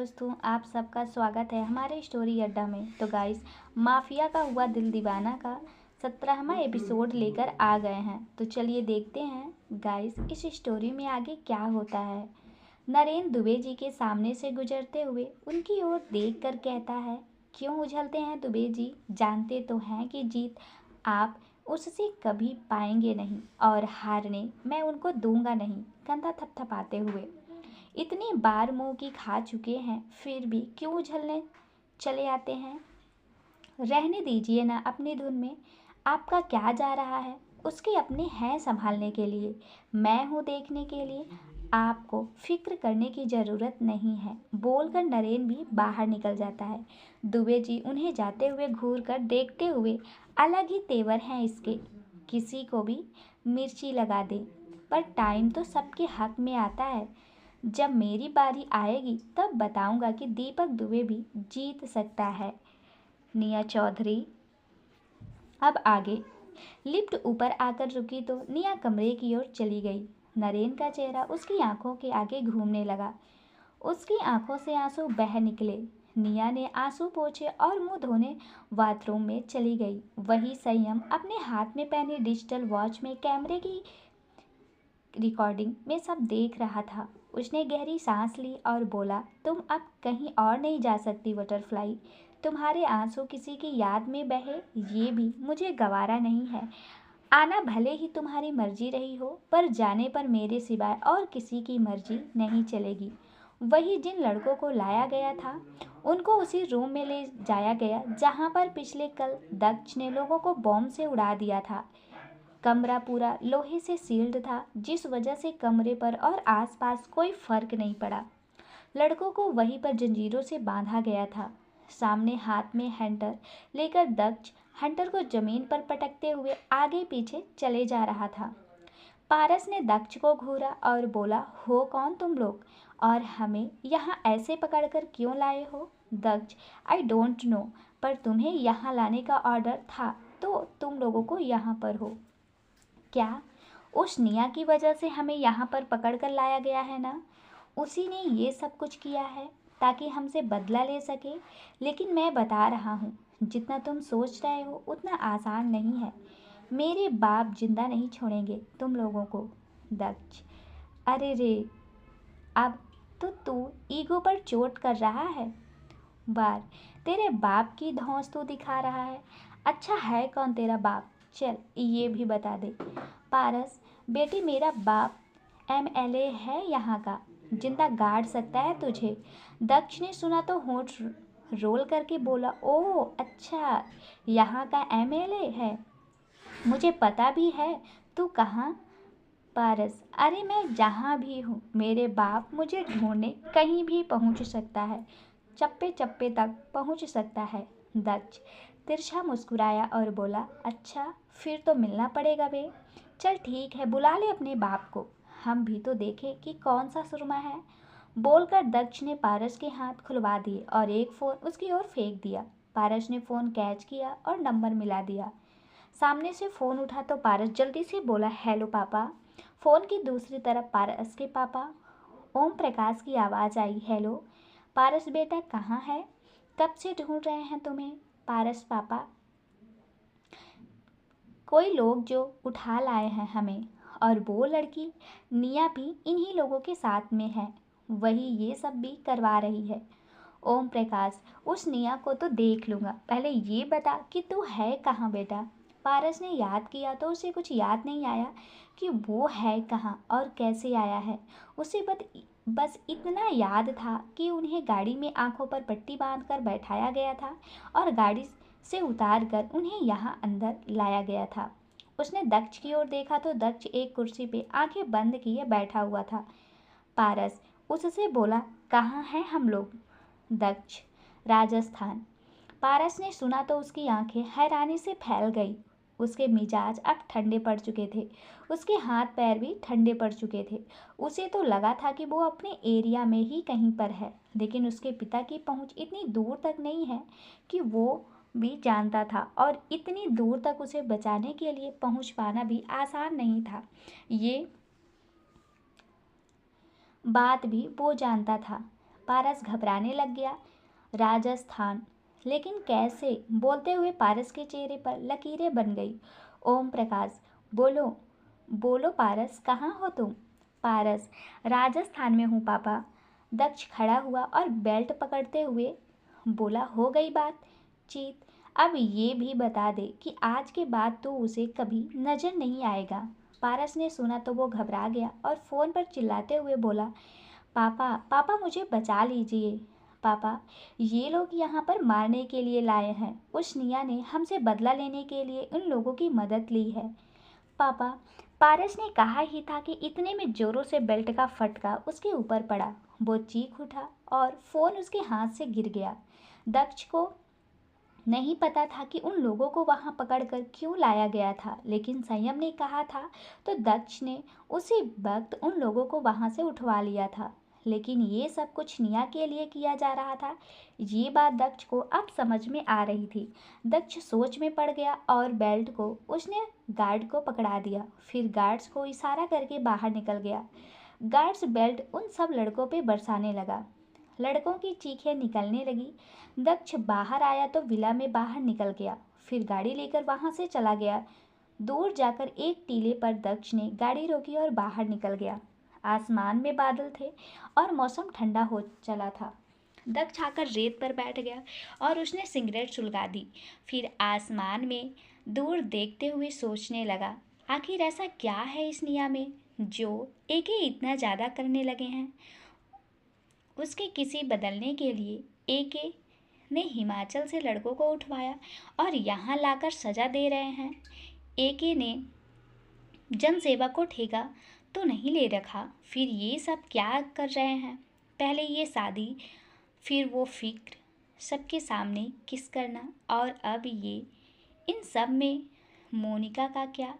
दोस्तों, आप सबका स्वागत है हमारे स्टोरी अड्डा में। तो गाइस, माफिया का हुआ दिल दीवाना का 17वां एपिसोड लेकर आ गए हैं। तो चलिए देखते हैं गाइस इस स्टोरी में आगे क्या होता है। नरेन दुबे जी के सामने से गुजरते हुए उनकी ओर देख कर कहता है, क्यों उछलते हैं दुबे जी, जानते तो हैं कि जीत आप उससे कभी पाएंगे नहीं और हारने मैं उनको दूंगा नहीं। कंधा थपथपाते हुए, इतनी बार मुंह की खा चुके हैं फिर भी क्यों उछलने चले आते हैं। रहने दीजिए ना अपनी धुन में, आपका क्या जा रहा है। उसके अपने हैं संभालने के लिए, मैं हूँ देखने के लिए। आपको फिक्र करने की ज़रूरत नहीं है, बोलकर नरेन भी बाहर निकल जाता है। दुबे जी उन्हें जाते हुए घूर कर देखते हुए, अलग ही तेवर हैं इसके, किसी को भी मिर्ची लगा दे। पर टाइम तो सबके हक में आता है। जब मेरी बारी आएगी तब बताऊंगा कि दीपक दुबे भी जीत सकता है। निया चौधरी। अब आगे। लिफ्ट ऊपर आकर रुकी तो निया कमरे की ओर चली गई। नरेन का चेहरा उसकी आंखों के आगे घूमने लगा। उसकी आंखों से आंसू बह निकले। निया ने आंसू पोंछे और मुंह धोने बाथरूम में चली गई। वही संयम अपने हाथ में पहनी डिजिटल वॉच में कैमरे की रिकॉर्डिंग में सब देख रहा था। उसने गहरी सांस ली और बोला, तुम अब कहीं और नहीं जा सकती बटरफ्लाई। तुम्हारे आंसू किसी की याद में बहे ये भी मुझे गवारा नहीं है। आना भले ही तुम्हारी मर्जी रही हो, पर जाने पर मेरे सिवाय और किसी की मर्जी नहीं चलेगी। वही जिन लड़कों को लाया गया था उनको उसी रूम में ले जाया गया जहां पर पिछले कल दक्ष ने लोगों को बॉम्ब से उड़ा दिया था। कमरा पूरा लोहे से सील्ड था, जिस वजह से कमरे पर और आसपास कोई फर्क नहीं पड़ा। लड़कों को वहीं पर जंजीरों से बांधा गया था। सामने हाथ में हंटर लेकर दक्ष हंटर को जमीन पर पटकते हुए आगे पीछे चले जा रहा था। पारस ने दक्ष को घूरा और बोला, हो कौन तुम लोग और हमें यहाँ ऐसे पकड़कर क्यों लाए हो। दक्ष, आई डोंट नो, पर तुम्हें यहाँ लाने का ऑर्डर था तो तुम लोगों को यहाँ पर हो। क्या उस निया की वजह से हमें यहाँ पर पकड़ कर लाया गया है ना। उसी ने ये सब कुछ किया है ताकि हमसे बदला ले सके। लेकिन मैं बता रहा हूँ, जितना तुम सोच रहे हो उतना आसान नहीं है। मेरे बाप जिंदा नहीं छोड़ेंगे तुम लोगों को। दक्ष, अरे रे, अब तो तू ईगो पर चोट कर रहा है। बार, तेरे बाप की धौंस तू दिखा रहा है। अच्छा है कौन तेरा बाप, चल ये भी बता दे। पारस, बेटी मेरा बाप एमएलए है यहाँ का, जिंदा गाड़ सकता है तुझे। दक्ष ने सुना तो होंठ रोल करके बोला, ओह अच्छा, यहाँ का एमएलए है, मुझे पता भी है। तू कहाँ। पारस, अरे मैं जहाँ भी हूँ मेरे बाप मुझे ढूंढने कहीं भी पहुँच सकता है, चप्पे चप्पे तक पहुँच सकता है। दक्ष तिरछा मुस्कुराया और बोला, अच्छा फिर तो मिलना पड़ेगा बे। चल ठीक है, बुला ले अपने बाप को, हम भी तो देखें कि कौन सा सुरमा है। बोलकर दक्ष ने पारस के हाथ खुलवा दिए और एक फ़ोन उसकी ओर फेंक दिया। पारस ने फ़ोन कैच किया और नंबर मिला दिया। सामने से फ़ोन उठा तो पारस जल्दी से बोला, हेलो पापा। फ़ोन की दूसरी तरफ पारस के पापा ओम प्रकाश की आवाज़ आई, हेलो पारस बेटा कहाँ है, कब से ढूंढ रहे हैं तुम्हें। पारस, पापा कोई लोग जो उठा लाए हैं हमें, और वो लड़की निया भी इन्हीं लोगों के साथ में है, वही ये सब भी करवा रही है। ओम प्रकाश, उस निया को तो देख लूँगा, पहले ये बता कि तू है कहाँ बेटा। पारस ने याद किया तो उसे कुछ याद नहीं आया कि वो है कहाँ और कैसे आया है। उसे बस इतना याद था कि उन्हें गाड़ी में आंखों पर पट्टी बांधकर बैठाया गया था और गाड़ी से उतार कर उन्हें यहाँ अंदर लाया गया था। उसने दक्ष की ओर देखा तो दक्ष एक कुर्सी पे आंखें बंद किए बैठा हुआ था। पारस उससे बोला, कहाँ हैं हम लोग। दक्ष, राजस्थान। पारस ने सुना तो उसकी आंखें हैरानी से फैल गई। उसके मिजाज अब ठंडे पड़ चुके थे, उसके हाथ पैर भी ठंडे पड़ चुके थे। उसे तो लगा था कि वो अपने एरिया में ही कहीं पर है, लेकिन उसके पिता की पहुंच इतनी दूर तक नहीं है कि वो भी जानता था, और इतनी दूर तक उसे बचाने के लिए पहुंच पाना भी आसान नहीं था। ये बात भी वो जानता था। पारस घबराने लग गया। राजस्थान, लेकिन कैसे? बोलते हुए पारस के चेहरे पर लकीरें बन गई। ओम प्रकाश, बोलो बोलो पारस, कहाँ हो तुम? पारस, राजस्थान में हूँ पापा। दक्ष खड़ा हुआ और बेल्ट पकड़ते हुए बोला, हो गई बात चीत। अब ये भी बता दे कि आज के बाद तो उसे कभी नजर नहीं आएगा। पारस ने सुना तो वो घबरा गया और फोन पर चिल्लाते हुए बोला, पापा पापा मुझे बचा लीजिए। पापा, ये लोग यहाँ पर मारने के लिए लाए हैं। उस निया ने हमसे बदला लेने के लिए उन लोगों की मदद ली है। पापा, पारस ने कहा ही था कि इतने में जोरों से बेल्ट का फटका उसके ऊपर पड़ा। वो चीख उठा और फोन उसके हाथ से गिर गया। दक्ष को नहीं पता था कि उन लोगों को वहां पकड़कर क्यों लाया गया था, लेकिन संयम ने कहा था तो दक्ष ने उसी वक्त उन लोगों को वहां से उठवा लिया था। लेकिन ये सब कुछ निया के लिए किया जा रहा था, ये बात दक्ष को अब समझ में आ रही थी। दक्ष सोच में पड़ गया और बेल्ट को उसने गार्ड को पकड़ा दिया। फिर गार्ड्स को इशारा करके बाहर निकल गया। गार्ड्स बेल्ट उन सब लड़कों पे बरसाने लगा। लड़कों की चीखें निकलने लगी। दक्ष बाहर आया तो विला में बाहर निकल गया। फिर गाड़ी लेकर वहां से चला गया। दूर जाकर एक टीले पर दक्ष ने गाड़ी रोकी और बाहर निकल गया। आसमान में बादल थे और मौसम ठंडा हो चला था। दक्ष आकर रेत पर बैठ गया और उसने सिगरेट सुलगा दी। फिर आसमान में दूर देखते हुए सोचने लगा, आखिर ऐसा क्या है इस निया में जो एक ही इतना ज़्यादा करने लगे हैं। उसके किसी बदलने के लिए एके ने हिमाचल से लड़कों को उठवाया और यहाँ लाकर सजा दे रहे हैं। एके ने जनसेवा को ठेका तो नहीं ले रखा, फिर ये सब क्या कर रहे हैं? पहले ये शादी, फिर वो फिक्र, सबके सामने किस करना, और अब ये। इन सब में मोनिका का क्या?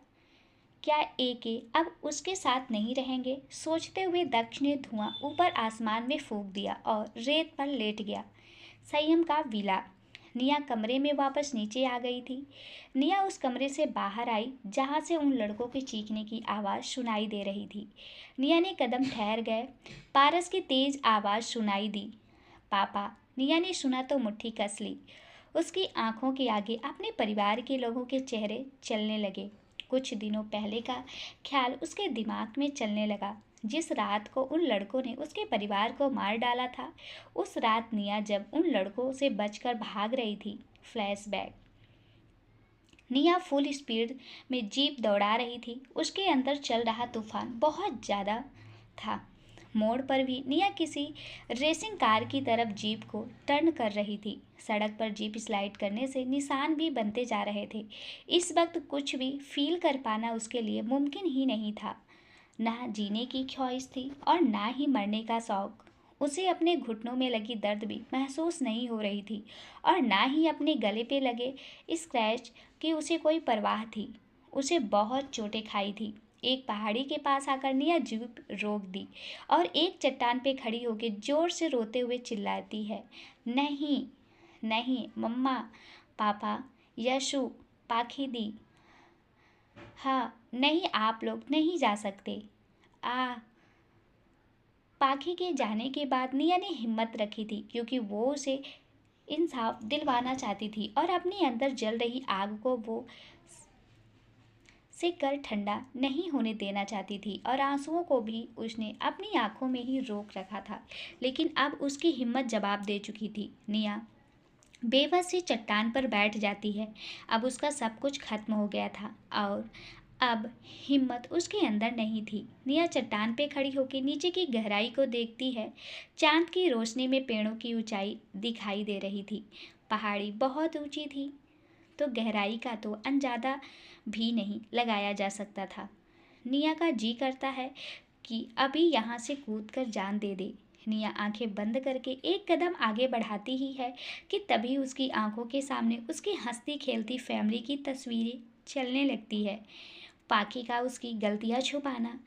क्या एके अब उसके साथ नहीं रहेंगे? सोचते हुए दक्ष ने धुआं ऊपर आसमान में फूंक दिया और रेत पर लेट गया। संयम का विला। निया कमरे में वापस नीचे आ गई थी। निया उस कमरे से बाहर आई जहां से उन लड़कों के चीखने की आवाज़ सुनाई दे रही थी। निया ने कदम ठहर गए। पारस की तेज आवाज़ सुनाई दी, पापा। निया ने सुना तो मुट्ठी कस ली। उसकी आंखों के आगे अपने परिवार के लोगों के चेहरे चलने लगे। कुछ दिनों पहले का ख्याल उसके दिमाग में चलने लगा। जिस रात को उन लड़कों ने उसके परिवार को मार डाला था, उस रात निया जब उन लड़कों से बचकर भाग रही थी। फ्लैशबैक। निया फुल स्पीड में जीप दौड़ा रही थी। उसके अंदर चल रहा तूफान बहुत ज़्यादा था। मोड़ पर भी निया किसी रेसिंग कार की तरफ जीप को टर्न कर रही थी। सड़क पर जीप स्लाइड करने से निशान भी बनते जा रहे थे। इस वक्त कुछ भी फील कर पाना उसके लिए मुमकिन ही नहीं था। ना जीने की ख्वाहिश थी और ना ही मरने का शौक। उसे अपने घुटनों में लगी दर्द भी महसूस नहीं हो रही थी और ना ही अपने गले पे लगे स्क्रैच की उसे कोई परवाह थी। उसे बहुत चोटें खाई थी। एक पहाड़ी के पास आकर निया जीप रोक दी और एक चट्टान पे खड़ी होकर जोर से रोते हुए चिल्लाती है, नहीं नहीं मम्मा, पापा, यशु, पाखी दी, हाँ नहीं, आप लोग नहीं जा सकते। पाखी के जाने के बाद निया ने हिम्मत रखी थी, क्योंकि वो उसे इंसाफ दिलवाना चाहती थी और अपने अंदर जल रही आग को वो से कर ठंडा नहीं होने देना चाहती थी और आंसुओं को भी उसने अपनी आंखों में ही रोक रखा था। लेकिन अब उसकी हिम्मत जवाब दे चुकी थी। निया बेबस सी चट्टान पर बैठ जाती है। अब उसका सब कुछ खत्म हो गया था और अब हिम्मत उसके अंदर नहीं थी। निया चट्टान पे खड़ी होकर नीचे की गहराई को देखती है। चांद की रोशनी में पेड़ों की ऊंचाई दिखाई दे रही थी। पहाड़ी बहुत ऊंची थी तो गहराई का तो अंदाजा भी नहीं लगाया जा सकता था। निया का जी करता है कि अभी यहाँ से कूद कर जान दे दे। निया आंखें बंद करके एक कदम आगे बढ़ाती ही है कि तभी उसकी आंखों के सामने उसकी हंसती खेलती फैमिली की तस्वीरें चलने लगती है। पाखी का उसकी गलतियाँ छुपाना,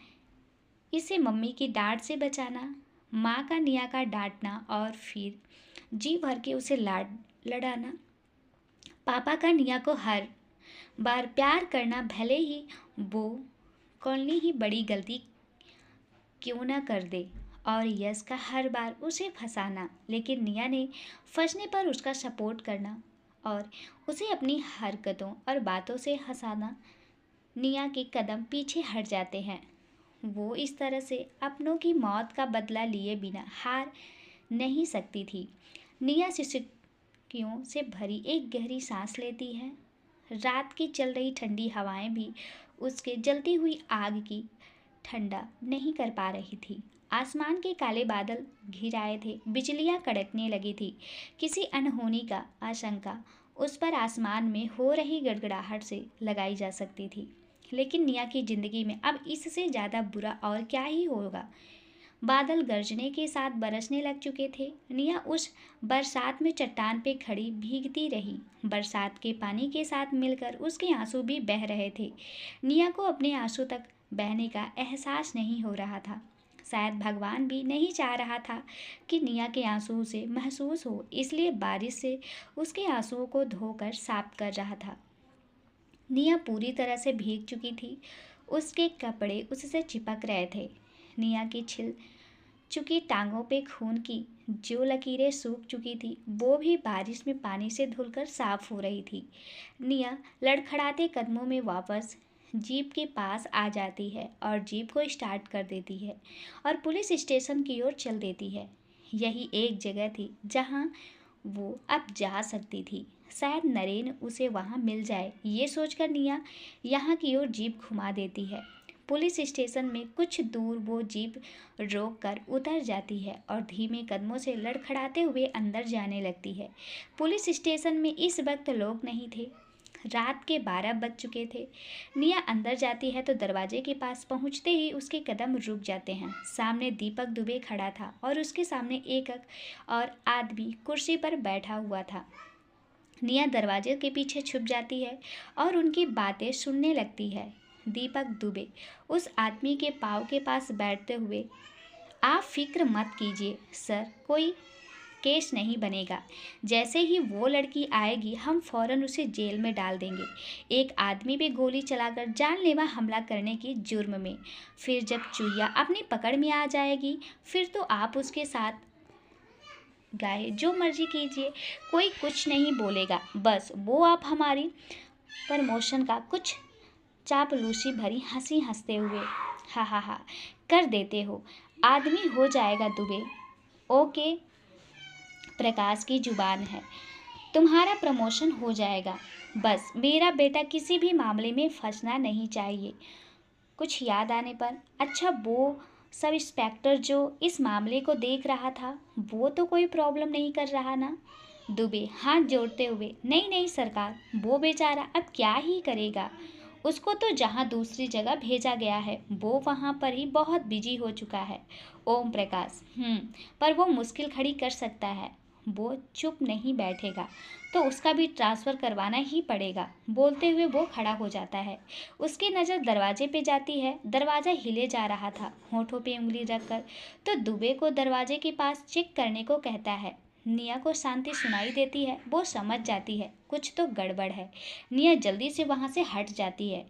इसे मम्मी की डांट से बचाना, माँ का निया का डांटना और फिर जी भर के उसे लड़ाना, पापा का निया को हर बार प्यार करना, भले ही वो कौन ही बड़ी गलती क्यों ना कर दे, और यश का हर बार उसे फंसाना, लेकिन निया ने फंसने पर उसका सपोर्ट करना और उसे अपनी हरकतों और बातों से हंसाना। निया के कदम पीछे हट जाते हैं। वो इस तरह से अपनों की मौत का बदला लिए बिना हार नहीं सकती थी। निया सिसकियों से भरी एक गहरी सांस लेती है। रात की चल रही ठंडी हवाएं भी उसके जलती हुई आग की ठंडा नहीं कर पा रही थी। आसमान के काले बादल घिर आए थे, बिजलियां कड़कने लगी थी। किसी अनहोनी का आशंका उस पर आसमान में हो रही गड़गड़ाहट से लगाई जा सकती थी। लेकिन निया की जिंदगी में अब इससे ज़्यादा बुरा और क्या ही होगा। बादल गरजने के साथ बरसने लग चुके थे। निया उस बरसात में चट्टान पे खड़ी भीगती रही। बरसात के पानी के साथ मिलकर उसके आंसू भी बह रहे थे। निया को अपने आंसू तक बहने का एहसास नहीं हो रहा था। शायद भगवान भी नहीं चाह रहा था कि निया के आंसू उसे महसूस हो, इसलिए बारिश से उसके आंसुओं को धोकर साफ कर रहा था। निया पूरी तरह से भीग चुकी थी। उसके कपड़े उससे चिपक रहे थे। निया की छिल चुकी टांगों पे खून की जो लकीरें सूख चुकी थी, वो भी बारिश में पानी से धुलकर साफ हो रही थी। निया लड़खड़ाते कदमों में वापस जीप के पास आ जाती है और जीप को स्टार्ट कर देती है और पुलिस स्टेशन की ओर चल देती है। यही एक जगह थी जहां वो अब जा सकती थी। शायद नरेन उसे वहां मिल जाए, ये सोचकर निया यहाँ की ओर जीप घुमा देती है। पुलिस स्टेशन में कुछ दूर वो जीप रोक कर उतर जाती है और धीमे कदमों से लड़खड़ाते हुए अंदर जाने लगती है। पुलिस स्टेशन में इस वक्त लोग नहीं थे। रात के 12 बज चुके थे। निया अंदर जाती है तो दरवाजे के पास पहुंचते ही उसके कदम रुक जाते हैं। सामने दीपक दुबे खड़ा था और उसके सामने एक और आदमी कुर्सी पर बैठा हुआ था। निया दरवाजे के पीछे छुप जाती है और उनकी बातें सुनने लगती है। दीपक दुबे उस आदमी के पाँव के पास बैठते हुए, आप फिक्र मत कीजिए सर, कोई केस नहीं बनेगा। जैसे ही वो लड़की आएगी हम फौरन उसे जेल में डाल देंगे, एक आदमी पे गोली चलाकर जानलेवा हमला करने की जुर्म में। फिर जब चुहिया अपनी पकड़ में आ जाएगी फिर तो आप उसके साथ गाए जो मर्जी कीजिए, कोई कुछ नहीं बोलेगा। बस वो आप हमारी प्रमोशन का कुछ चापलूसी भरी हंसी हंसते हुए हा हा हा कर देते हो। आदमी हो जाएगा दुबे। ओके, प्रकाश की जुबान है, तुम्हारा प्रमोशन हो जाएगा। बस मेरा बेटा किसी भी मामले में फंसना नहीं चाहिए। कुछ याद आने पर, अच्छा वो सब इंस्पेक्टर जो इस मामले को देख रहा था वो तो कोई प्रॉब्लम नहीं कर रहा ना? दुबे हाथ जोड़ते हुए, नहीं नहीं सरकार, वो बेचारा अब क्या ही करेगा। उसको तो जहाँ दूसरी जगह भेजा गया है वो वहाँ पर ही बहुत बिजी हो चुका है। ओम प्रकाश, पर वो मुश्किल खड़ी कर सकता है। वो चुप नहीं बैठेगा तो उसका भी ट्रांसफ़र करवाना ही पड़ेगा। बोलते हुए वो खड़ा हो जाता है। उसकी नज़र दरवाजे पे जाती है। दरवाज़ा हिले जा रहा था। होठों पे उंगली रखकर तो दुबे को दरवाजे के पास चेक करने को कहता है। निया को शांति सुनाई देती है। वो समझ जाती है कुछ तो गड़बड़ है। निया जल्दी से वहाँ से हट जाती है।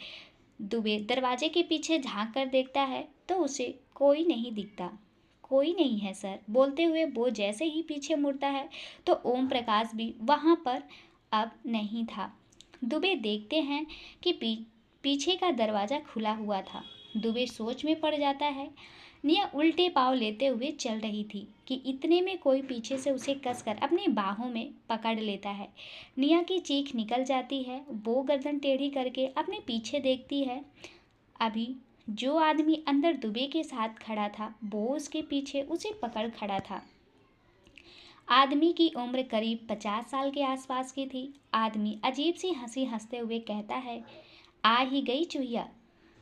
दुबे दरवाजे के पीछे झांक कर देखता है तो उसे कोई नहीं दिखता। कोई नहीं है सर, बोलते हुए वो जैसे ही पीछे मुड़ता है तो ओम प्रकाश भी वहाँ पर अब नहीं था। दुबे देखते हैं कि पीछे का दरवाज़ा खुला हुआ था। दुबे सोच में पड़ जाता है। निया उल्टे पाँव लेते हुए चल रही थी कि इतने में कोई पीछे से उसे कसकर अपनी बाहों में पकड़ लेता है। निया की चीख निकल जाती है। वो गर्दन टेढ़ी करके अपने पीछे देखती है। अभी जो आदमी अंदर दुबे के साथ खड़ा था वो उसके पीछे उसे पकड़ खड़ा था। आदमी की उम्र करीब 50 साल के आसपास की थी। आदमी अजीब सी हंसी हंसते हुए कहता है, आ ही गई चुहिया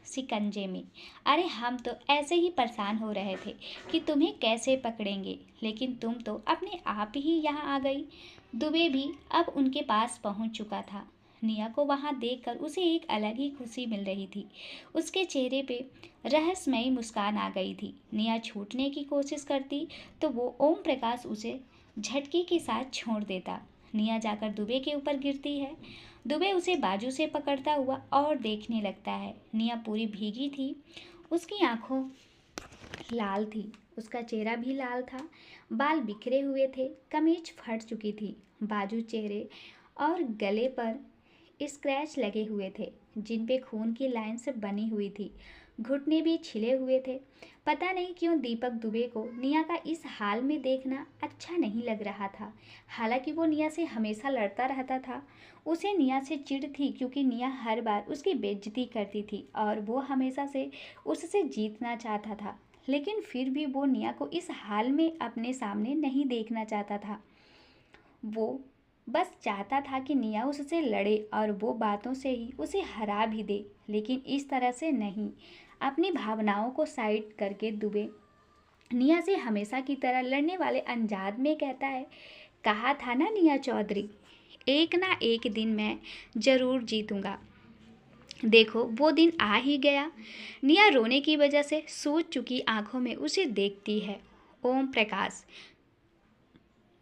शिकंजे में। अरे हम तो ऐसे ही परेशान हो रहे थे कि तुम्हें कैसे पकड़ेंगे, लेकिन तुम तो अपने आप ही यहाँ आ गई। दुबे भी अब उनके पास पहुँच चुका था। निया को वहाँ देखकर उसे एक अलग ही खुशी मिल रही थी। उसके चेहरे पे रहस्यमयी मुस्कान आ गई थी। निया छूटने की कोशिश करती तो वो ओम प्रकाश उसे झटके के साथ छोड़ देता। निया जाकर दुबे के ऊपर गिरती है। दुबे उसे बाजू से पकड़ता हुआ और देखने लगता है। निया पूरी भीगी थी। उसकी आंखों लाल थी। उसका चेहरा भी लाल था, बाल बिखरे हुए थे, कमीज फट चुकी थी, बाजू, चेहरे और गले पर स्क्रैच लगे हुए थे जिन पे खून की लाइन से बनी हुई थी। घुटने भी छिले हुए थे। पता नहीं क्यों दीपक दुबे को निया का इस हाल में देखना अच्छा नहीं लग रहा था। हालांकि वो निया से हमेशा लड़ता रहता था। उसे निया से चिढ़ थी क्योंकि निया हर बार उसकी बेइज्जती करती थी और वो हमेशा से उससे जीतना चाहता था। लेकिन फिर भी वो निया को इस हाल में अपने सामने नहीं देखना चाहता था। वो बस चाहता था कि निया उससे लड़े और वो बातों से ही उसे हरा भी दे, लेकिन इस तरह से नहीं। अपनी भावनाओं को साइड करके दुबे निया से हमेशा की तरह लड़ने वाले अंदाज में कहता है, कहा था ना निया चौधरी, एक ना एक दिन मैं ज़रूर जीतूंगा। देखो वो दिन आ ही गया। निया रोने की वजह से सूज चुकी आंखों में उसे देखती है। ओम प्रकाश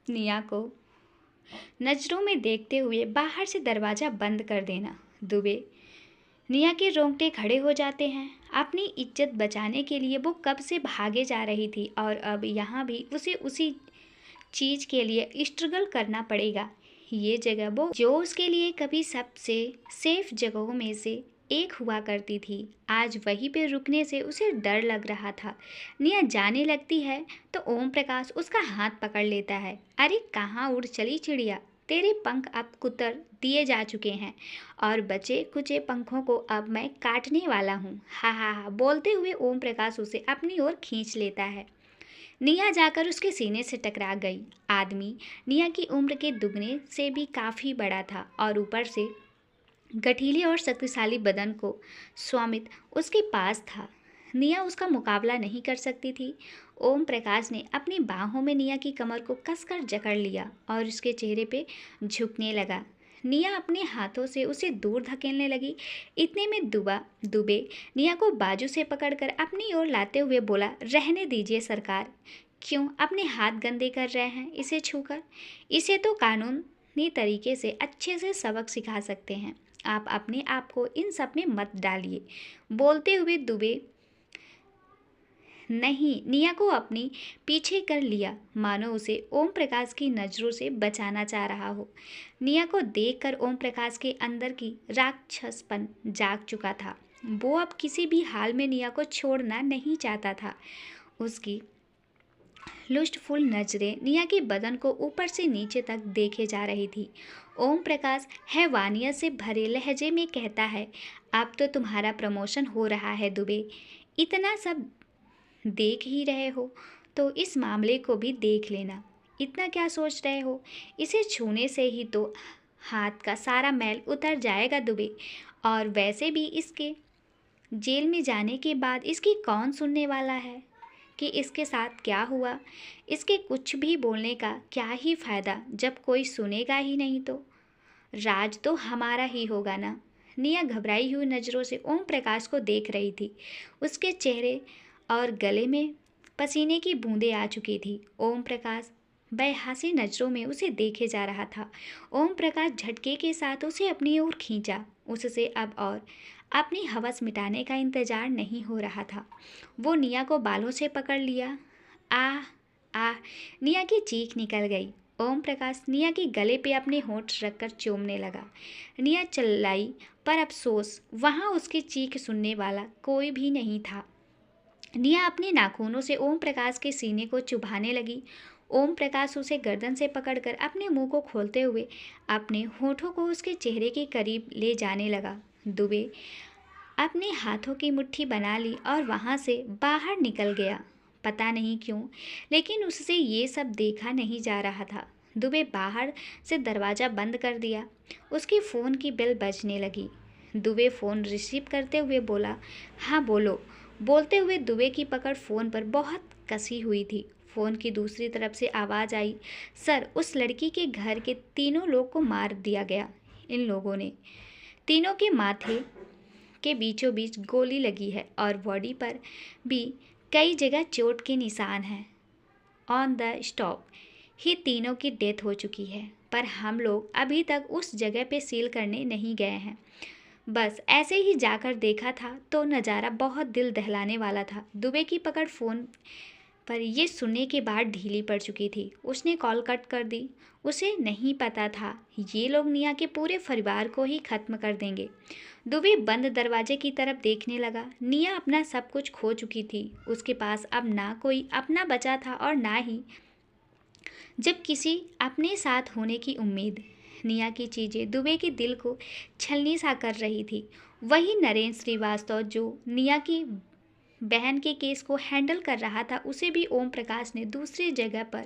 निया को नज़रों में देखते हुए बाहर से दरवाज़ा बंद कर देना। दुबे निया के रोंगटे खड़े हो जाते हैं। अपनी इज्जत बचाने के लिए वो कब से भागे जा रही थी और अब यहाँ भी उसे उसी चीज़ के लिए स्ट्रगल करना पड़ेगा। ये जगह वो जो उसके लिए कभी सबसे सेफ जगहों में से एक हुआ करती थी, आज वहीं पे रुकने से उसे डर लग रहा था। निया जाने लगती है तो ओम प्रकाश उसका हाथ पकड़ लेता है। अरे कहाँ उड़ चली चिड़िया, तेरे पंख अब कुतर दिए जा चुके हैं और बचे कुचे पंखों को अब मैं काटने वाला हूँ। हा हा हा, बोलते हुए ओम प्रकाश उसे अपनी ओर खींच लेता है। निया जाकर उसके सीने से टकरा गई। आदमी निया की उम्र के दुगने से भी काफ़ी बड़ा था और ऊपर से गठीले और शक्तिशाली बदन को स्वामित्व उसके पास था। निया उसका मुकाबला नहीं कर सकती थी। ओम प्रकाश ने अपनी बाहों में निया की कमर को कसकर जकड़ लिया और उसके चेहरे पे झुकने लगा। निया अपने हाथों से उसे दूर धकेलने लगी। इतने में दुबे निया को बाजू से पकड़कर अपनी ओर लाते हुए बोला, रहने दीजिए सरकार, क्यों अपने हाथ गंदे कर रहे हैं इसे छूकर? इसे तो कानूनी तरीके से अच्छे से सबक सिखा सकते हैं। आप अपने आप को इन सब में मत डालिए। बोलते हुए दुबे नहीं निया को अपनी पीछे कर लिया, मानो उसे ओम प्रकाश की नज़रों से बचाना चाह रहा हो। निया को देखकर ओम प्रकाश के अंदर की राक्षसपन जाग चुका था। वो अब किसी भी हाल में निया को छोड़ना नहीं चाहता था। उसकी लुस्टफुल नजरें निया के बदन को ऊपर से नीचे तक देखे जा रही थी। ओम प्रकाश हैवानियत से भरे लहजे में कहता है, अब तो तुम्हारा प्रमोशन हो रहा है दुबे। इतना सब देख ही रहे हो तो इस मामले को भी देख लेना। इतना क्या सोच रहे हो? इसे छूने से ही तो हाथ का सारा मैल उतर जाएगा दुबे। और वैसे भी इसके जेल में जाने के बाद इसकी कौन सुनने वाला है कि इसके साथ क्या हुआ? इसके कुछ भी बोलने का क्या ही फ़ायदा जब कोई सुनेगा ही नहीं तो? राज तो हमारा ही होगा ना। निया घबराई हुई नज़रों से ओम प्रकाश को देख रही थी। उसके चेहरे और गले में पसीने की बूंदें आ चुकी थी। ओम प्रकाश बेहसी नज़रों में उसे देखे जा रहा था। ओम प्रकाश झटके के साथ उसे अपनी ओर खींचा। उससे अब और अपनी हवस मिटाने का इंतजार नहीं हो रहा था। वो निया को बालों से पकड़ लिया। आह आह, निया की चीख निकल गई। ओम प्रकाश निया के गले पे अपने होंठ रखकर चूमने लगा। निया चिल्लाई, पर अफसोस वहाँ उसकी चीख सुनने वाला कोई भी नहीं था। निया अपने नाखूनों से ओम प्रकाश के सीने को चुभाने लगी। ओम प्रकाश उसे गर्दन से पकड़कर अपने मुंह को खोलते हुए अपने होठों को उसके चेहरे के करीब ले जाने लगा। दुबे अपने हाथों की मुट्ठी बना ली और वहाँ से बाहर निकल गया। पता नहीं क्यों, लेकिन उससे ये सब देखा नहीं जा रहा था। दुबे बाहर से दरवाज़ा बंद कर दिया। उसकी फ़ोन की बेल बजने लगी। दुबे फ़ोन रिसीव करते हुए बोला, हाँ बोलो। बोलते हुए दुबे की पकड़ फ़ोन पर बहुत कसी हुई थी। फ़ोन की दूसरी तरफ से आवाज़ आई, सर उस लड़की के घर के तीनों लोग को मार दिया गया। इन लोगों ने तीनों के माथे के बीचों बीच गोली लगी है और बॉडी पर भी कई जगह चोट के निशान हैं। ऑन द स्टॉप ही तीनों की डेथ हो चुकी है, पर हम लोग अभी तक उस जगह पे सील करने नहीं गए हैं। बस ऐसे ही जाकर देखा था तो नज़ारा बहुत दिल दहलाने वाला था। दुबे की पकड़ फ़ोन पर ये सुनने के बाद ढीली पड़ चुकी थी। उसने कॉल कट कर दी। उसे नहीं पता था ये लोग निया के पूरे परिवार को ही खत्म कर देंगे। दुबे बंद दरवाजे की तरफ देखने लगा। निया अपना सब कुछ खो चुकी थी। उसके पास अब ना कोई अपना बचा था और ना ही जब किसी अपने साथ होने की उम्मीद। निया की चीज़ें दुबे के दिल को छलनी सा कर रही थी। वही नरेंद्र श्रीवास्तव जो निया की बहन के केस को हैंडल कर रहा था, उसे भी ओम प्रकाश ने दूसरी जगह पर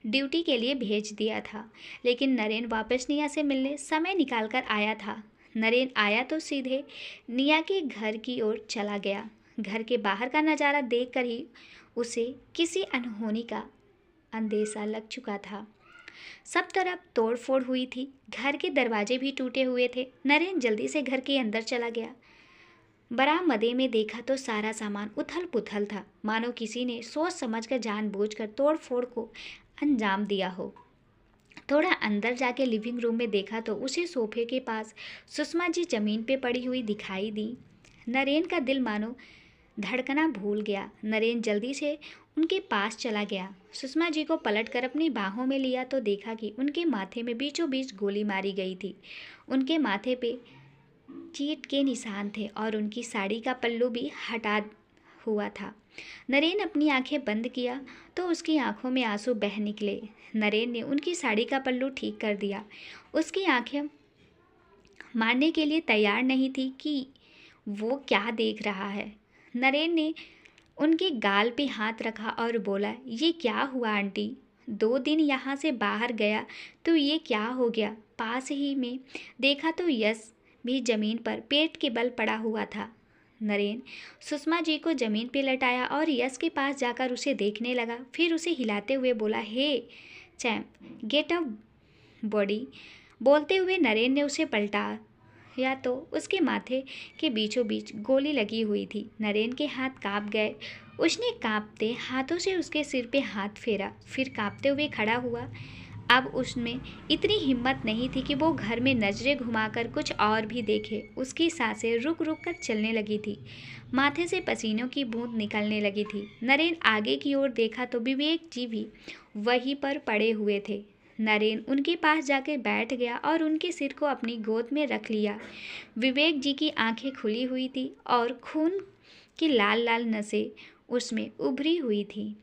ड्यूटी के लिए भेज दिया था। लेकिन नरेन वापस निया से मिलने समय निकाल कर आया था। नरेन आया तो सीधे निया के घर की ओर चला गया। घर के बाहर का नज़ारा देखकर ही उसे किसी अनहोनी का अंदेशा लग चुका था। सब तरफ तोड़फोड़ हुई थी। घर के दरवाजे भी टूटे हुए थे। नरेन जल्दी से घर के अंदर चला गया। बरामदे में देखा तो सारा सामान उथल पुथल था, मानो किसी ने सोच समझकर जानबूझकर तोड़फोड़ को अंजाम दिया हो। थोड़ा अंदर जाके लिविंग रूम में देखा तो उसे सोफे के पास सुषमा जी जमीन पे पड़ी हुई दिखाई दी। नरेन का दिल मानो धड़कना भूल गया। नरेन जल्दी से उनके पास चला गया। सुषमा जी को पलटकर अपनी बाहों में लिया तो देखा कि उनके माथे में बीचों बीच गोली मारी गई थी। उनके माथे पे चीट के निशान थे और उनकी साड़ी का पल्लू भी हटा हुआ था। नरेन अपनी आंखें बंद किया तो उसकी आंखों में आंसू बह निकले। नरेन ने उनकी साड़ी का पल्लू ठीक कर दिया। उसकी आंखें मारने के लिए तैयार नहीं थी कि वो क्या देख रहा है। नरेन ने उनके गाल पे हाथ रखा और बोला, ये क्या हुआ आंटी? 2 दिन यहाँ से बाहर गया तो ये क्या हो गया? पास ही में देखा तो यश भी जमीन पर पेट के बल पड़ा हुआ था। नरेन सुषमा जी को जमीन पे लटाया और यश के पास जाकर उसे देखने लगा। फिर उसे हिलाते हुए बोला, हे चैम्प, गेट अप बॉडी। बोलते हुए नरेन ने उसे पलटा या तो उसके माथे के बीचों बीच गोली लगी हुई थी। नरेन के हाथ कांप गए। उसने कांपते हाथों से उसके सिर पे हाथ फेरा, फिर कांपते हुए खड़ा हुआ। अब उसमें इतनी हिम्मत नहीं थी कि वो घर में नजरें घुमाकर कुछ और भी देखे। उसकी सांसें रुक रुक कर चलने लगी थी। माथे से पसीनों की बूंद निकलने लगी थी। नरेन आगे की ओर देखा तो विवेक जी भी वहीं पर पड़े हुए थे। नरेन उनके पास जाकर बैठ गया और उनके सिर को अपनी गोद में रख लिया। विवेक जी की आंखें खुली हुई थी और खून की लाल लाल नसें उसमें उभरी हुई थी।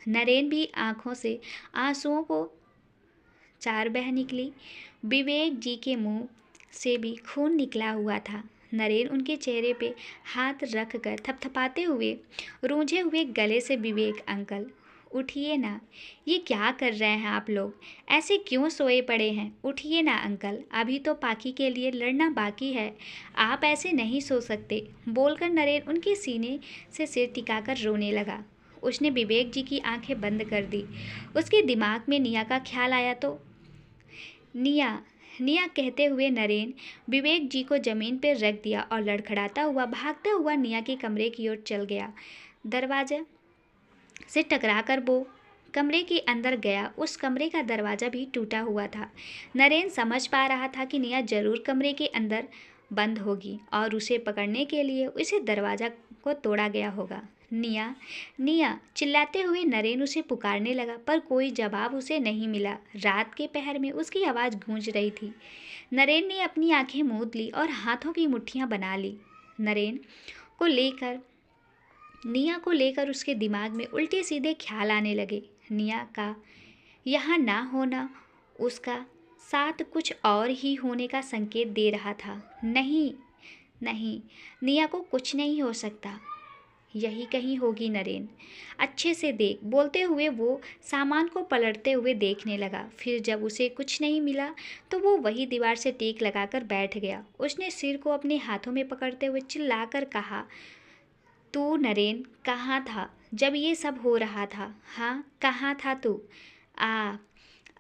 नरेन भी आंखों से आंसुओं को चार बह निकली। विवेक जी के मुंह से भी खून निकला हुआ था। नरेन उनके चेहरे पे हाथ रख कर थपथपाते हुए रूंझे हुए गले से, विवेक अंकल उठिए ना, ये क्या कर रहे हैं आप लोग? ऐसे क्यों सोए पड़े हैं? उठिए ना अंकल, अभी तो पाकी के लिए लड़ना बाकी है, आप ऐसे नहीं सो सकते। बोलकर नरेन उनके सीने से सिर टिकाकर रोने लगा। उसने विवेक जी की आंखें बंद कर दी। उसके दिमाग में निया का ख्याल आया तो निया निया कहते हुए नरेन विवेक जी को जमीन पर रख दिया और लड़खड़ाता हुआ भागता हुआ निया के कमरे की ओर चल गया। दरवाजा से टकराकर वो कमरे के अंदर गया। उस कमरे का दरवाज़ा भी टूटा हुआ था। नरेन समझ पा रहा था कि निया जरूर कमरे के अंदर बंद होगी और उसे पकड़ने के लिए उसे दरवाज़ा को तोड़ा गया होगा। निया निया चिल्लाते हुए नरेन उसे पुकारने लगा, पर कोई जवाब उसे नहीं मिला। रात के पहर में उसकी आवाज़ गूंज रही थी। नरेन ने अपनी आंखें मूंद ली और हाथों की मुट्ठियां बना ली। निया को लेकर उसके दिमाग में उल्टे सीधे ख्याल आने लगे। निया का यहाँ ना होना उसका साथ कुछ और ही होने का संकेत दे रहा था। नहीं नहीं, निया को कुछ नहीं हो सकता, यही कहीं होगी नरेन, अच्छे से देख। बोलते हुए वो सामान को पलटते हुए देखने लगा। फिर जब उसे कुछ नहीं मिला तो वो वही दीवार से टेक लगाकर बैठ गया। उसने सिर को अपने हाथों में पकड़ते हुए चिल्लाकर कहा, तू नरेन कहाँ था जब ये सब हो रहा था? हाँ, कहाँ था तू? आ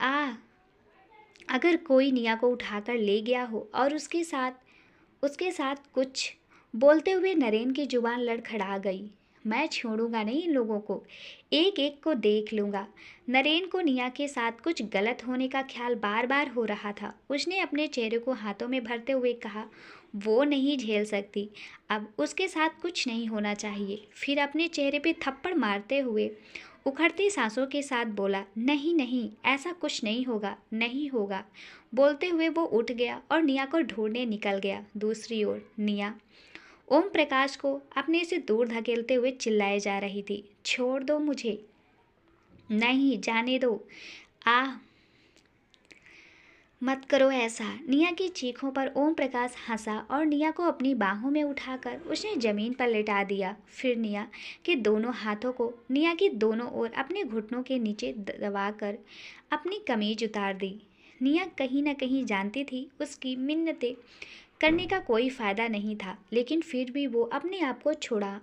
आ अगर कोई निया को उठाकर ले गया हो और उसके साथ कुछ। बोलते हुए नरेन की जुबान लड़खड़ा गई। मैं छोड़ूंगा नहीं इन लोगों को, एक एक को देख लूंगा। नरेन को निया के साथ कुछ गलत होने का ख्याल बार बार हो रहा था। उसने अपने चेहरे को हाथों में भरते हुए कहा, वो नहीं झेल सकती, अब उसके साथ कुछ नहीं होना चाहिए। फिर अपने चेहरे पे थप्पड़ मारते हुए उखड़ती सांसों के साथ बोला, नहीं नहीं, ऐसा कुछ नहीं होगा, नहीं होगा। बोलते हुए वो उठ गया और निया को ढूंढने निकल गया। दूसरी ओर निया ओम प्रकाश को अपने से दूर धकेलते हुए चिल्लाए जा रही थी, छोड़ दो मुझे, नहीं जाने दो, आह मत करो ऐसा। निया की चीखों पर ओम प्रकाश हंसा और निया को अपनी बाहों में उठाकर उसने जमीन पर लेटा दिया। फिर निया के दोनों हाथों को निया की दोनों ओर अपने घुटनों के नीचे दबाकर अपनी कमीज उतार दी। निया कहीं न कहीं जानती थी उसकी मिन्नतें करने का कोई फ़ायदा नहीं था, लेकिन फिर भी वो अपने आप को छुड़ा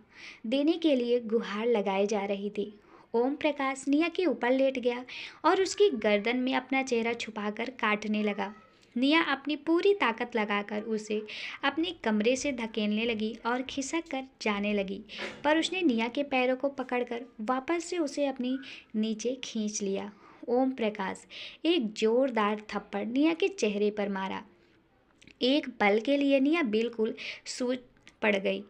देने के लिए गुहार लगाए जा रही थी। ओम प्रकाश निया के ऊपर लेट गया और उसकी गर्दन में अपना चेहरा छुपाकर काटने लगा। निया अपनी पूरी ताकत लगाकर उसे अपने कमरे से धकेलने लगी और खिसक कर जाने लगी, पर उसने निया के पैरों को पकड़कर वापस से उसे अपनी नीचे खींच लिया। ओम प्रकाश एक जोरदार थप्पड़ निया के चेहरे पर मारा। एक पल के लिए निया बिल्कुल सूझ पड़ गई।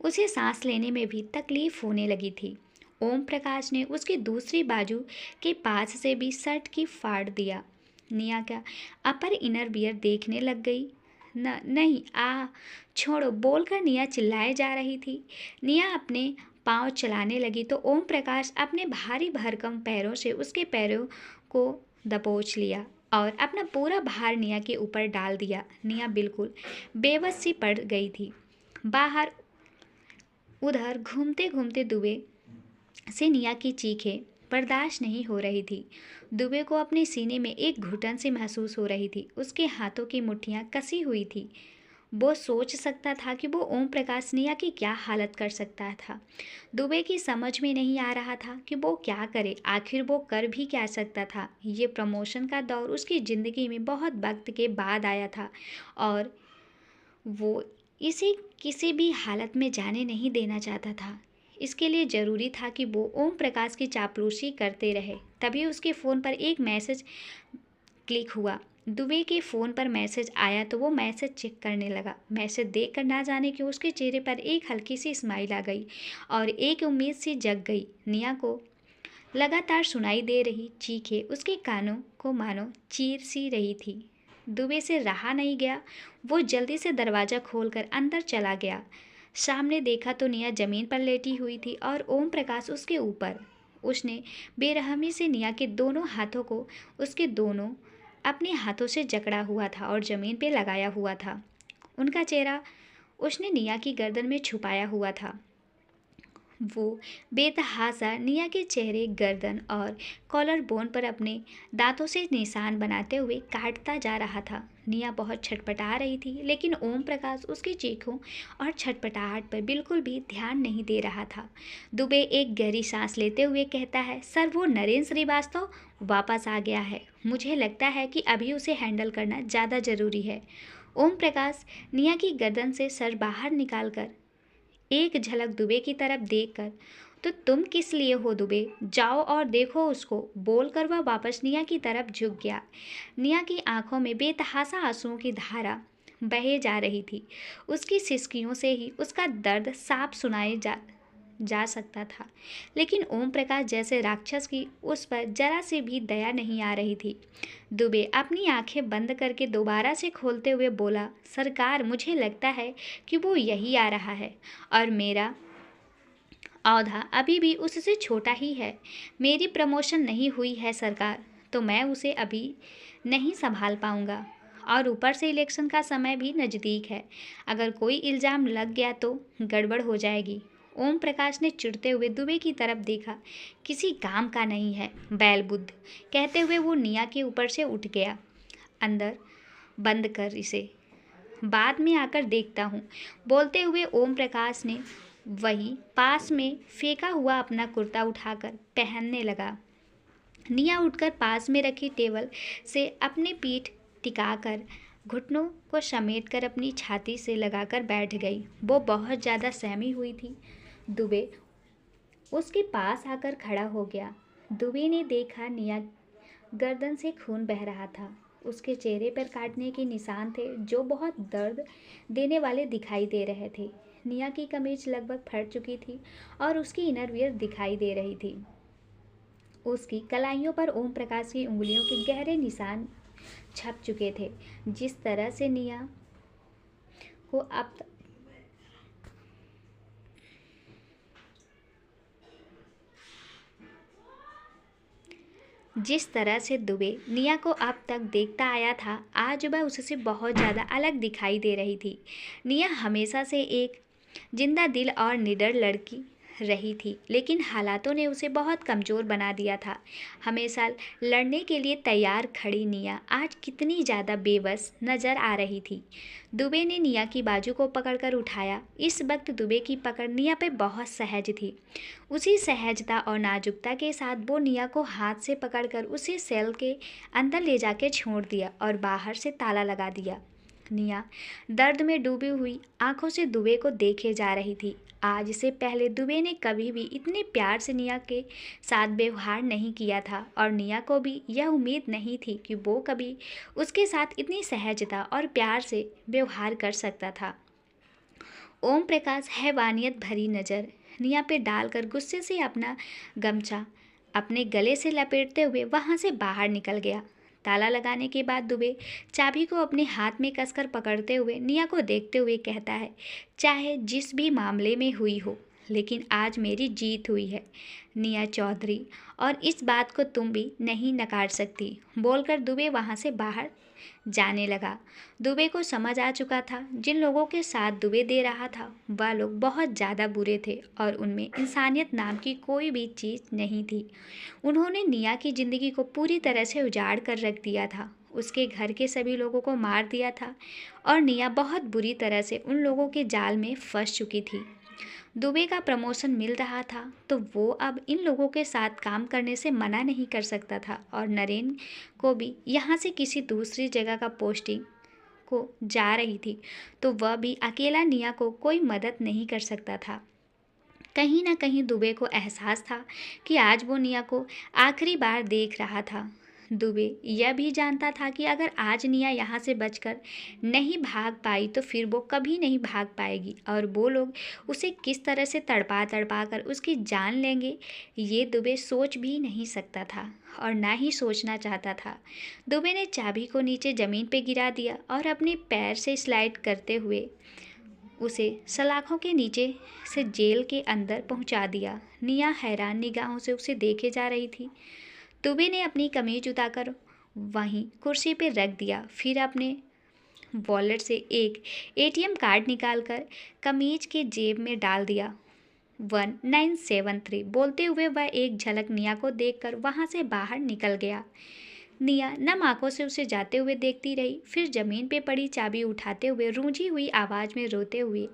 उसे सांस लेने में भी तकलीफ होने लगी थी। ओम प्रकाश ने उसकी दूसरी बाजू के पास से भी शर्ट की फाड़ दिया। निया का अपर इनर बियर देखने लग गई। नहीं, छोड़ो, बोलकर निया चिल्लाए जा रही थी। निया अपने पांव चलाने लगी तो ओम प्रकाश अपने भारी भरकम पैरों से उसके पैरों को दबोच लिया और अपना पूरा भार निया के ऊपर डाल दिया। निया बिल्कुल बेबस सी पड़ गई थी। बाहर उधर घूमते घूमते दुबे से निया की चीखें बर्दाश्त नहीं हो रही थी। दुबे को अपने सीने में एक घुटन सी महसूस हो रही थी। उसके हाथों की मुट्ठियां कसी हुई थी। वो सोच सकता था कि वो ओम प्रकाश निया की क्या हालत कर सकता था। दुबे की समझ में नहीं आ रहा था कि वो क्या करे, आखिर वो कर भी क्या सकता था। ये प्रमोशन का दौर उसकी ज़िंदगी में बहुत वक्त के बाद आया था और वो इसे किसी भी हालत में जाने नहीं देना चाहता था। इसके लिए ज़रूरी था कि वो ओम प्रकाश की चापलूसी करते रहे। तभी उसके फ़ोन पर एक मैसेज क्लिक हुआ। दुबे के फ़ोन पर मैसेज आया तो वो मैसेज चेक करने लगा। मैसेज देखकर ना जाने क्यों उसके चेहरे पर एक हल्की सी स्माइल आ गई और एक उम्मीद सी जग गई। निया को लगातार सुनाई दे रही चीखें उसके कानों को मानो चीर सी रही थी। दुबे से रहा नहीं गया। वो जल्दी से दरवाज़ा खोलकर अंदर चला गया। सामने देखा तो निया ज़मीन पर लेटी हुई थी और ओम प्रकाश उसके ऊपर। उसने बेरहमी से निया के दोनों हाथों को उसके दोनों अपने हाथों से जकड़ा हुआ था और ज़मीन पे लगाया हुआ था। उनका चेहरा उसने निया की गर्दन में छुपाया हुआ था। वो बेतहासा निया के चेहरे, गर्दन और कॉलर बोन पर अपने दांतों से निशान बनाते हुए काटता जा रहा था। निया बहुत छटपटा रही थी, लेकिन ओम प्रकाश उसकी चीखों और छटपटाहट पर बिल्कुल भी ध्यान नहीं दे रहा था। दुबे एक गहरी सांस लेते हुए कहता है, सर, वो नरेन श्रीवास्तव वापस आ गया है। मुझे लगता है कि अभी उसे हैंडल करना ज़्यादा ज़रूरी है। ओम प्रकाश निया की गर्दन से सर बाहर निकालकर एक झलक दुबे की तरफ देखकर, तो तुम किस लिए हो दुबे, जाओ और देखो उसको, बोलकर वह वापस निया की तरफ झुक गया। निया की आंखों में बेतहासा आंसुओं की धारा बहे जा रही थी। उसकी सिसकियों से ही उसका दर्द साफ सुनाए जा सकता था, लेकिन ओम प्रकाश जैसे राक्षस की उस पर जरा सी भी दया नहीं आ रही थी। दुबे अपनी आंखें बंद करके दोबारा से खोलते हुए बोला, सरकार, मुझे लगता है कि वो यही आ रहा है और मेरा औधा अभी भी उससे छोटा ही है। मेरी प्रमोशन नहीं हुई है सरकार, तो मैं उसे अभी नहीं संभाल पाऊंगा और ऊपर से इलेक्शन का समय भी नज़दीक है। अगर कोई इल्ज़ाम लग गया तो गड़बड़ हो जाएगी। ओम प्रकाश ने चिढ़ते हुए दुबे की तरफ देखा। किसी काम का नहीं है, बैलबुद्ध, कहते हुए वो निया के ऊपर से उठ गया। अंदर बंद कर इसे, बाद में आकर देखता हूँ, बोलते हुए ओम प्रकाश ने वही पास में फेंका हुआ अपना कुर्ता उठाकर पहनने लगा। निया उठकर पास में रखी टेबल से अपनी पीठ टिकाकर घुटनों को समेटकर अपनी छाती से लगाकर बैठ गई। वो बहुत ज़्यादा सहमी हुई थी। दुबे उसके पास आकर खड़ा हो गया। दुबे ने देखा निया गर्दन से खून बह रहा था। उसके चेहरे पर काटने के निशान थे जो बहुत दर्द देने वाले दिखाई दे रहे थे। निया की कमीज लगभग फट चुकी थी और उसकी इनरवियर दिखाई दे रही थी। उसकी कलाइयों पर ओम प्रकाश की उंगलियों के गहरे निशान छप चुके थे। जिस तरह से निया को अब जिस तरह से दुबे निया को अब तक देखता आया था, आज वह उससे बहुत ज़्यादा अलग दिखाई दे रही थी। निया हमेशा से एक जिंदा दिल और निडर लड़की रही थी, लेकिन हालातों ने उसे बहुत कमज़ोर बना दिया था। हमेशा लड़ने के लिए तैयार खड़ी निया आज कितनी ज़्यादा बेबस नज़र आ रही थी। दुबे ने निया की बाजू को पकड़कर उठाया। इस वक्त दुबे की पकड़ निया पे बहुत सहज थी। उसी सहजता और नाजुकता के साथ वो निया को हाथ से पकड़कर उसे सेल के अंदर ले जाके छोड़ दिया और बाहर से ताला लगा दिया। निया दर्द में डूबी हुई आंखों से दुबे को देखे जा रही थी। आज से पहले दुबे ने कभी भी इतने प्यार से निया के साथ व्यवहार नहीं किया था और निया को भी यह उम्मीद नहीं थी कि वो कभी उसके साथ इतनी सहजता और प्यार से व्यवहार कर सकता था। ओम प्रकाश हैवानियत भरी नज़र निया पे डालकर गुस्से से अपना गमछा अपने गले से लपेटते हुए वहाँ से बाहर निकल गया। ताला लगाने के बाद दुबे चाबी को अपने हाथ में कसकर पकड़ते हुए निया को देखते हुए कहता है, चाहे जिस भी मामले में हुई हो, लेकिन आज मेरी जीत हुई है निया चौधरी, और इस बात को तुम भी नहीं नकार सकती, बोलकर दुबे वहाँ से बाहर जाने लगा। दुबे को समझ आ चुका था जिन लोगों के साथ दुबे दे रहा था वह लोग बहुत ज़्यादा बुरे थे और उनमें इंसानियत नाम की कोई भी चीज़ नहीं थी। उन्होंने निया की ज़िंदगी को पूरी तरह से उजाड़ कर रख दिया था। उसके घर के सभी लोगों को मार दिया था और निया बहुत बुरी तरह से उन लोगों के जाल में फंस चुकी थी। दुबे का प्रमोशन मिल रहा था तो वो अब इन लोगों के साथ काम करने से मना नहीं कर सकता था और नरेन को भी यहाँ से किसी दूसरी जगह का पोस्टिंग को जा रही थी तो वह भी अकेला निया को कोई मदद नहीं कर सकता था। कहीं ना कहीं दुबे को एहसास था कि आज वो निया को आखिरी बार देख रहा था। दुबे यह भी जानता था कि अगर आज निया यहाँ से बचकर नहीं भाग पाई तो फिर वो कभी नहीं भाग पाएगी और वो लोग उसे किस तरह से तड़पा तड़पा कर उसकी जान लेंगे, ये दुबे सोच भी नहीं सकता था और ना ही सोचना चाहता था। दुबे ने चाबी को नीचे ज़मीन पे गिरा दिया और अपने पैर से स्लाइड करते हुए उसे सलाखों के नीचे से जेल के अंदर पहुंचा दिया। निया हैरान निगाहों से उसे देखे जा रही थी। दुबे ने अपनी कमीज उतारकर वहीं कुर्सी पर रख दिया, फिर अपने वॉलेट से एक एटीएम कार्ड निकालकर कमीज के जेब में डाल दिया। 1973 बोलते हुए वह एक झलक निया को देखकर वहां से बाहर निकल गया। निया नम आंखों से उसे जाते हुए देखती रही, फिर जमीन पे पड़ी चाबी उठाते हुए रूंझी हुई आवाज़ में रोते हुए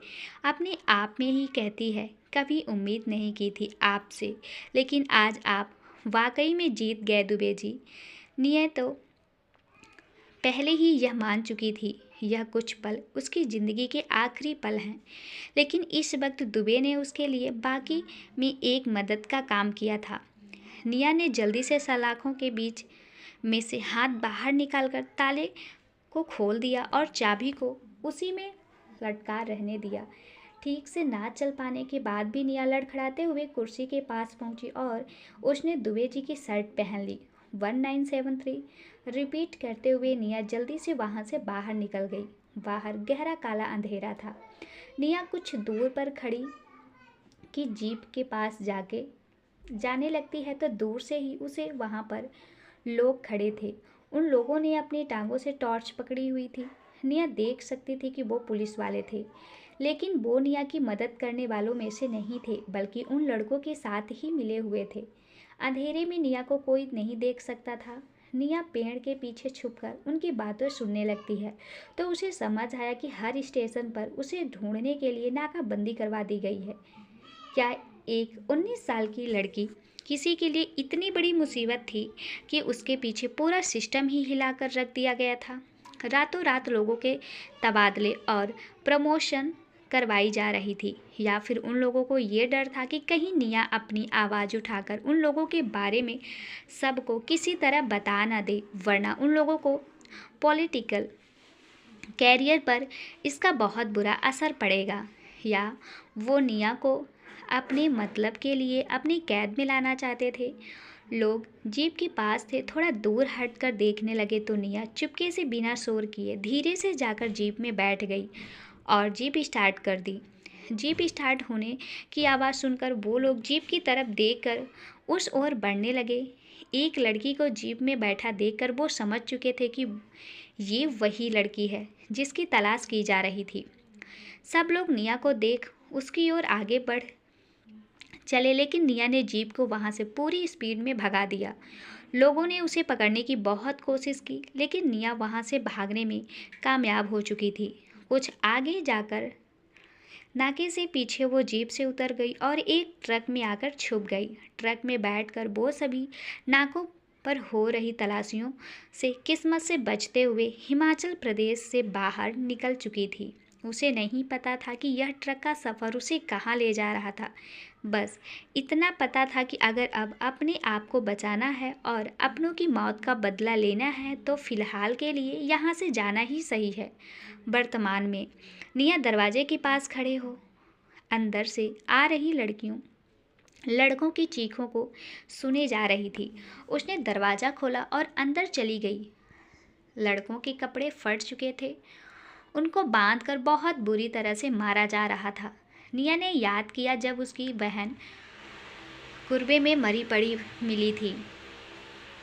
अपने आप में ही कहती है, कभी उम्मीद नहीं की थी आपसे, लेकिन आज आप वाकई में जीत गए दुबे जी। निया तो पहले ही यह मान चुकी थी, यह कुछ पल उसकी ज़िंदगी के आखिरी पल हैं, लेकिन इस वक्त दुबे ने उसके लिए बाकी में एक मदद का काम किया था। निया ने जल्दी से सलाखों के बीच में से हाथ बाहर निकालकर ताले को खोल दिया और चाबी को उसी में लटका रहने दिया। ठीक से ना चल पाने के बाद भी निया लड़खड़ाते हुए कुर्सी के पास पहुंची और उसने दुबे जी की शर्ट पहन ली। 1973 रिपीट करते हुए निया जल्दी से वहां से बाहर निकल गई। बाहर गहरा काला अंधेरा था। निया कुछ दूर पर खड़ी की जीप के पास जाने लगती है तो दूर से ही उसे वहां पर लोग खड़े थे। उन लोगों ने अपनी टांगों से टॉर्च पकड़ी हुई थी। निया देख सकती थी कि वो पुलिस वाले थे, लेकिन वो निया की मदद करने वालों में से नहीं थे, बल्कि उन लड़कों के साथ ही मिले हुए थे। अंधेरे में निया को कोई नहीं देख सकता था। निया पेड़ के पीछे छुपकर उनकी बातें सुनने लगती है तो उसे समझ आया कि हर स्टेशन पर उसे ढूंढने के लिए नाकाबंदी करवा दी गई है। क्या एक 19 साल की लड़की किसी के लिए इतनी बड़ी मुसीबत थी कि उसके पीछे पूरा सिस्टम ही हिलाकर रख दिया गया था। रातों रात लोगों के तबादले और प्रमोशन करवाई जा रही थी, या फिर उन लोगों को ये डर था कि कहीं निया अपनी आवाज़ उठाकर उन लोगों के बारे में सबको किसी तरह बता ना दे, वरना उन लोगों को पॉलिटिकल कैरियर पर इसका बहुत बुरा असर पड़ेगा, या वो निया को अपने मतलब के लिए अपनी कैद में लाना चाहते थे। लोग जीप के पास थे, थोड़ा दूर हटकर देखने लगे तो निया चुपके से बिना शोर किए धीरे से जाकर जीप में बैठ गई और जीप स्टार्ट कर दी। जीप स्टार्ट होने की आवाज़ सुनकर वो लोग जीप की तरफ देखकर उस ओर बढ़ने लगे। एक लड़की को जीप में बैठा देखकर वो समझ चुके थे कि ये वही लड़की है जिसकी तलाश की जा रही थी। सब लोग निया को देख उसकी ओर आगे बढ़ चले, लेकिन निया ने जीप को वहां से पूरी स्पीड में भगा दिया। लोगों ने उसे पकड़ने की बहुत कोशिश की, लेकिन निया वहां से भागने में कामयाब हो चुकी थी। कुछ आगे जाकर नाके से पीछे वो जीप से उतर गई और एक ट्रक में आकर छुप गई। ट्रक में बैठकर वो सभी नाकों पर हो रही तलाशियों से किस्मत से बचते हुए हिमाचल प्रदेश से बाहर निकल चुकी थी। उसे नहीं पता था कि यह ट्रक का सफ़र उसे कहाँ ले जा रहा था। बस इतना पता था कि अगर अब अपने आप को बचाना है और अपनों की मौत का बदला लेना है तो फिलहाल के लिए यहाँ से जाना ही सही है। वर्तमान में निया दरवाजे के पास खड़े हो अंदर से आ रही लड़कों की चीखों को सुने जा रही थी। उसने दरवाज़ा खोला और अंदर चली गई। लड़कों के कपड़े फट चुके थे, उनको बांधकर बहुत बुरी तरह से मारा जा रहा था। निया ने याद किया जब उसकी बहन कुर्बे में मरी पड़ी मिली थी।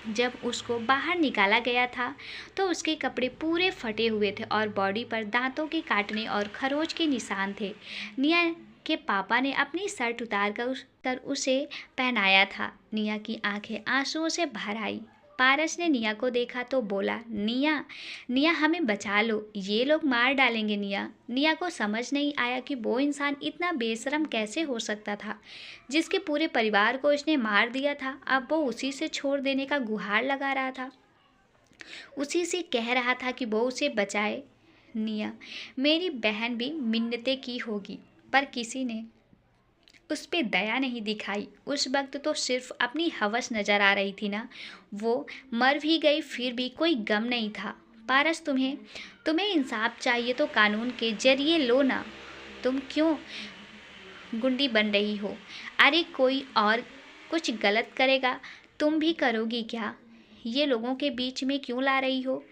जब उसको बाहर निकाला गया था तो उसके कपड़े पूरे फटे हुए थे और बॉडी पर दांतों के काटने और खरोच के निशान थे। निया के पापा ने अपनी शर्ट उतार कर उसे पहनाया था। निया की आंखें आंसुओं से भर आई। पारस ने निया को देखा तो बोला, निया निया हमें बचा लो, ये लोग मार डालेंगे। निया को समझ नहीं आया कि वो इंसान इतना बेशरम कैसे हो सकता था जिसके पूरे परिवार को इसने मार दिया था। अब वो उसी से छोड़ देने का गुहार लगा रहा था, उसी से कह रहा था कि वो उसे बचाए। निया, मेरी बहन भी मिन्नतें की होगी पर किसी ने उस पे दया नहीं दिखाई। उस वक्त तो सिर्फ अपनी हवस नजर आ रही थी ना। वो मर भी गई फिर भी कोई गम नहीं था। पारस, तुम्हें इंसाफ चाहिए तो कानून के जरिए लो ना। तुम क्यों गुंडी बन रही हो? अरे कोई और कुछ गलत करेगा, तुम भी करोगी क्या? ये लोगों के बीच में क्यों ला रही हो?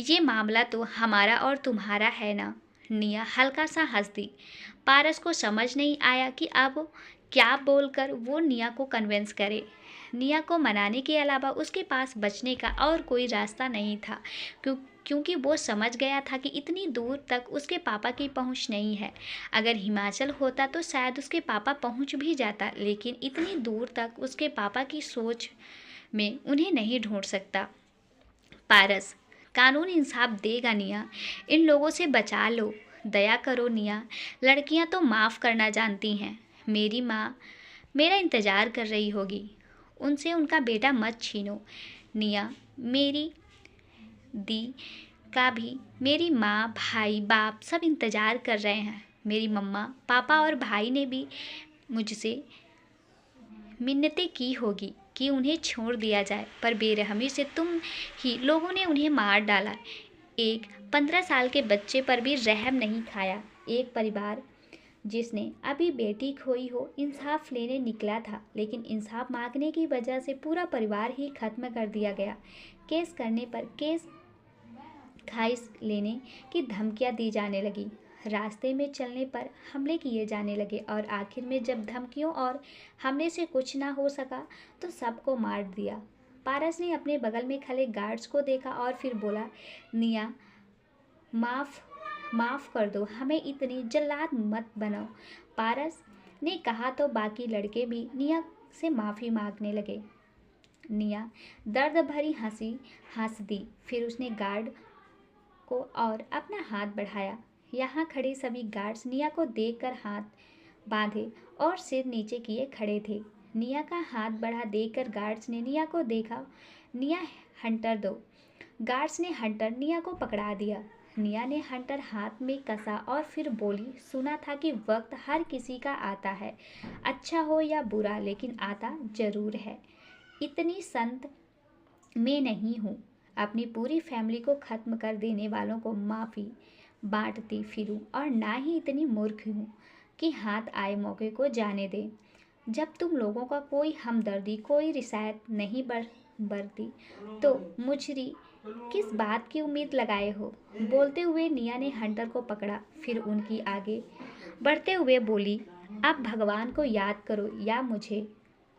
ये मामला तो हमारा और तुम्हारा है ना। निया हल्का सा हंस दी। पारस को समझ नहीं आया कि अब क्या बोलकर वो निया को कन्विंस करे। निया को मनाने के अलावा उसके पास बचने का और कोई रास्ता नहीं था, क्योंकि वो समझ गया था कि इतनी दूर तक उसके पापा की पहुंच नहीं है। अगर हिमाचल होता तो शायद उसके पापा पहुंच भी जाता, लेकिन इतनी दूर तक उसके पापा की सोच में उन्हें नहीं ढूंढ सकता। पारस, कानून इंसाफ देगा निया, इन लोगों से बचा लो, दया करो निया। लड़कियां तो माफ़ करना जानती हैं। मेरी माँ मेरा इंतज़ार कर रही होगी, उनसे उनका बेटा मत छीनो। निया, मेरी दी का भी मेरी माँ, भाई, बाप सब इंतज़ार कर रहे हैं। मेरी मम्मा, पापा और भाई ने भी मुझसे मिन्नतें की होगी कि उन्हें छोड़ दिया जाए, पर बेरहमी से तुम ही लोगों ने उन्हें मार डाला। एक 15 साल के बच्चे पर भी रहम नहीं खाया। एक परिवार जिसने अभी बेटी खोई हो इंसाफ लेने निकला था, लेकिन इंसाफ मांगने की वजह से पूरा परिवार ही खत्म कर दिया गया। केस करने पर केस खारिज लेने की धमकियां दी जाने लगी, रास्ते में चलने पर हमले किए जाने लगे और आखिर में जब धमकियों और हमले से कुछ ना हो सका तो सबको मार दिया। पारस ने अपने बगल में खड़े गार्ड्स को देखा और फिर बोला, निया, माफ़ कर दो, हमें इतनी जल्लाद मत बनाओ। पारस ने कहा तो बाकी लड़के भी निया से माफ़ी मांगने लगे। निया दर्द भरी हंसी हंस दी, फिर उसने गार्ड को और अपना हाथ बढ़ाया। यहाँ खड़े सभी गार्ड्स निया को देखकर हाथ बांधे और सिर नीचे किए खड़े थे। निया का हाथ बढ़ा देखकर गार्ड्स ने निया को देखा। निया, हंटर दो। गार्ड्स ने हंटर निया को पकड़ा दिया। निया ने हंटर हाथ में कसा और फिर बोली, सुना था कि वक्त हर किसी का आता है, अच्छा हो या बुरा, लेकिन आता जरूर है। इतनी संत मैं नहीं हूँ अपनी पूरी फैमिली को ख़त्म कर देने वालों को माफ़ी बांटती फिरूं, और ना ही इतनी मूर्ख हूँ कि हाथ आए मौके को जाने दें। जब तुम लोगों का कोई हमदर्दी, कोई रियायत नहीं बरती, तो मुझरी किस बात की उम्मीद लगाए हो? बोलते हुए निया ने हंटर को पकड़ा, फिर उनकी आगे बढ़ते हुए बोली, आप भगवान को याद करो या मुझे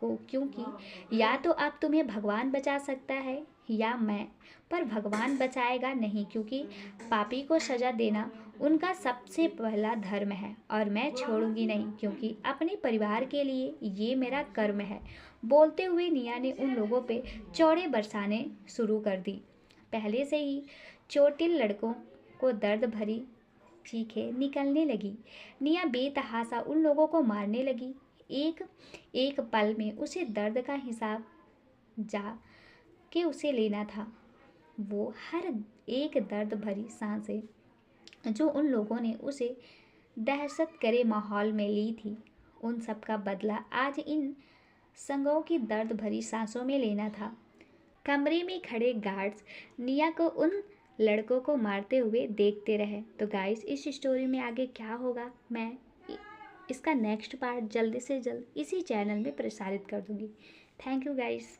को, क्योंकि या तो अब तुम्हें भगवान बचा सकता है या मैं, पर भगवान बचाएगा नहीं, क्योंकि पापी को सजा देना उनका सबसे पहला धर्म है, और मैं छोड़ूंगी नहीं, क्योंकि अपने परिवार के लिए ये मेरा कर्म है। बोलते हुए निया ने उन लोगों पे चौड़े बरसाने शुरू कर दी। पहले से ही चोटिल लड़कों को दर्द भरी चीखें निकलने लगी। निया बेतहाशा उन लोगों को मारने लगी। एक एक पल में उसे दर्द का हिसाब जा के उसे लेना था। वो हर एक दर्द भरी सांसें जो उन लोगों ने उसे दहशत करे माहौल में ली थी, उन सब का बदला आज इन संगों की दर्द भरी सांसों में लेना था। कमरे में खड़े गार्ड्स निया को उन लड़कों को मारते हुए देखते रहे। तो गाइस, इस स्टोरी में आगे क्या होगा, मैं इसका नेक्स्ट पार्ट जल्दी से जल्द इसी चैनल में प्रसारित कर दूंगी। Thank you guys.